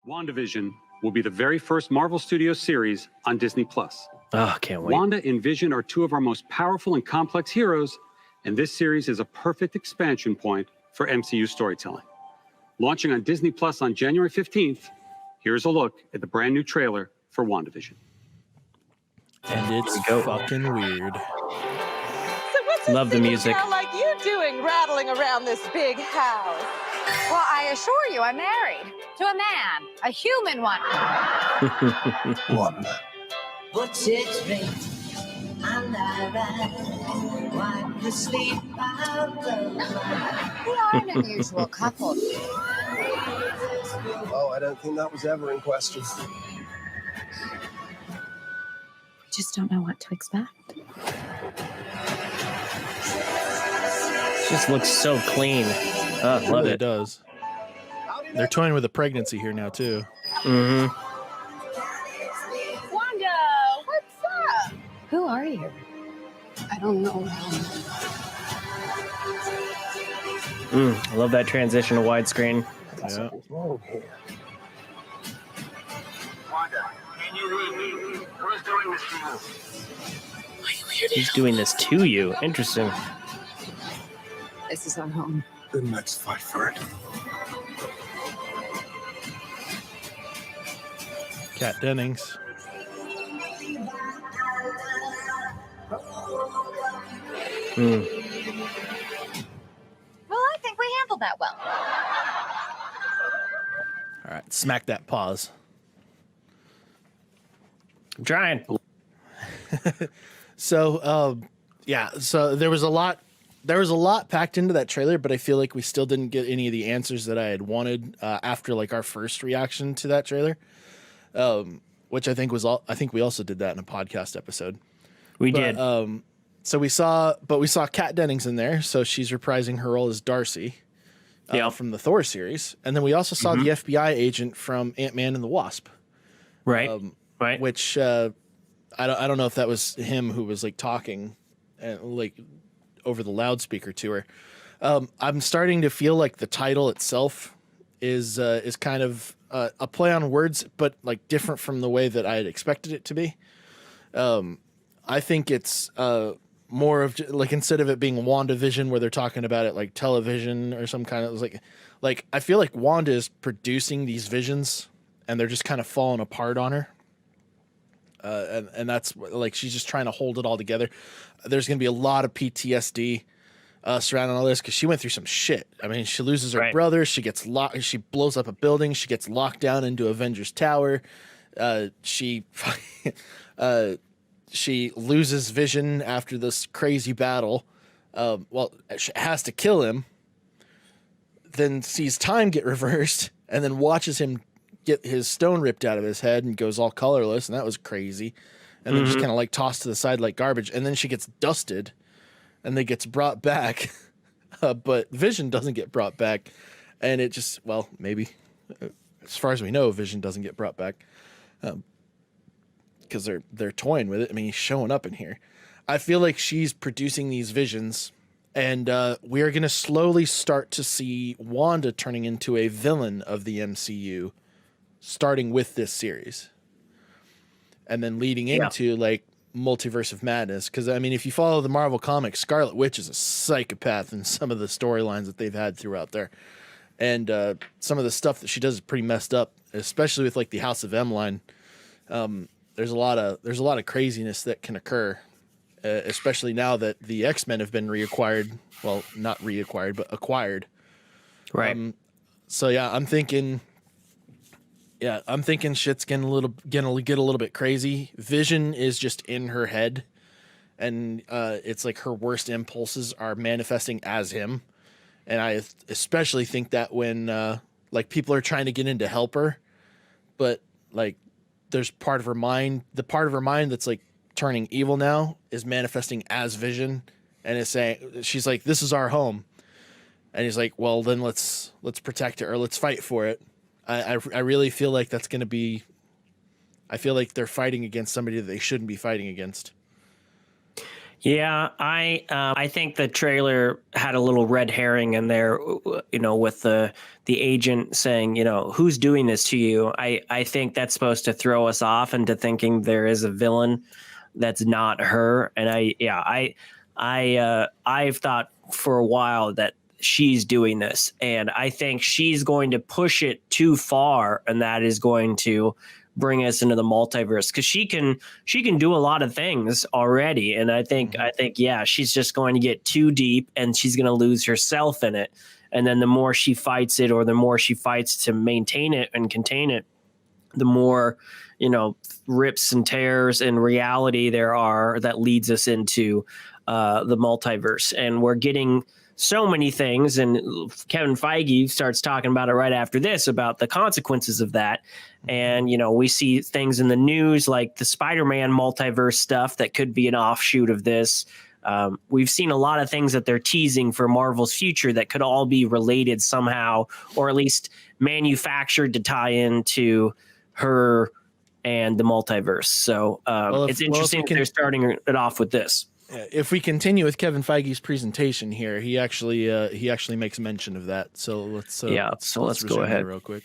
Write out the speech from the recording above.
Wandavision will be the very first Marvel Studios series on Disney+. Oh, can't wait. Wanda and Vision are two of our most powerful and complex heroes, and this series is a perfect expansion point for MCU storytelling. Launching on Disney+ on January 15th, here's a look at the brand new trailer for Wandavision. And it's fucking weird. So what's Love the music. Girl like you doing rattling around this big house? Well, I assure you, I'm married to a man, a human one. Wanda. What's it rain? And I ran. Wipe the sleep out the We are an unusual couple. Oh, I don't think that was ever in question. Just don't know what to expect. Just looks so clean. It Love really it. does. They're toying with a pregnancy here now, too. Mm-hmm. Wanda, what's up? Who are you? I don't know. I love that transition to widescreen. Yeah. Something's wrong here. Wanda, can you hear me? Who's doing this to you? He's doing this to you. Interesting. This is our home. Then let's fight for it. Kat Dennings. Well, I think we handled that well. All right, smack that pause. I'm trying. So, so there was a lot packed into that trailer, but I feel like we still didn't get any of the answers that I had wanted after like our first reaction to that trailer. Which I think we also did that in a podcast episode. We did. So we saw Kat Dennings in there, so she's reprising her role as Darcy from the Thor series. And then we also saw the FBI agent from Ant-Man and the Wasp. Right. Right. Which I don't know if that was him who was like talking like over the loudspeaker to her. I'm starting to feel like the title itself is kind of a play on words, but like different from the way that I had expected it to be. I think it's more of like, instead of it being WandaVision where they're talking about it like television or some kind of like I feel like Wanda is producing these visions and they're just kind of falling apart on her. And that's like, she's just trying to hold it all together. There's going to be a lot of PTSD surrounding all this because she went through some shit. I mean, she loses her brother. She gets locked. She blows up a building. She gets locked down into Avengers Tower. She loses Vision after this crazy battle. She has to kill him. Then sees time get reversed, and then watches him get his stone ripped out of his head and goes all colorless, and that was crazy. And then just kind of like tossed to the side like garbage. And then she gets dusted, and then gets brought back, but Vision doesn't get brought back, and it just maybe as far as we know, Vision doesn't get brought back because they're toying with it. I mean, he's showing up in here. I feel like she's producing these visions, and we are going to slowly start to see Wanda turning into a villain of the MCU, starting with this series, and then leading into like Multiverse of Madness. Because I mean, if you follow the Marvel comics, Scarlet Witch is a psychopath in some of the storylines that they've had throughout there, and some of the stuff that she does is pretty messed up, especially with like the House of M line. There's a lot of craziness that can occur, especially now that the X-Men have been reacquired. Well, not reacquired, but acquired. Right. So yeah, I'm thinking shit's gonna get a little bit crazy. Vision is just in her head, and it's like her worst impulses are manifesting as him. And I especially think that when like people are trying to get in to help her, but like there's the part of her mind that's like turning evil now is manifesting as Vision, and is saying, she's like, this is our home, and he's like, well then let's protect it, or let's fight for it. I really feel like that's going to be, I feel like they're fighting against somebody that they shouldn't be fighting against. Yeah, I think the trailer had a little red herring in there, with the agent saying, who's doing this to you. I think that's supposed to throw us off into thinking there is a villain that's not her. And I've thought for a while that she's doing this, and I think she's going to push it too far, and that is going to bring us into the multiverse, because she can do a lot of things already, and I think she's just going to get too deep, and she's going to lose herself in it. And then the more she fights it, or the more she fights to maintain it and contain it, the more rips and tears in reality there are that leads us into the multiverse. And we're getting so many things, and Kevin Feige starts talking about it right after this, about the consequences of that. And, we see things in the news like the Spider-Man multiverse stuff that could be an offshoot of this. We've seen a lot of things that they're teasing for Marvel's future that could all be related somehow, or at least manufactured to tie into her and the multiverse. So it's interesting that they're starting it off with this. If we continue with Kevin Feige's presentation here, he actually makes mention of that. So let's go ahead real quick.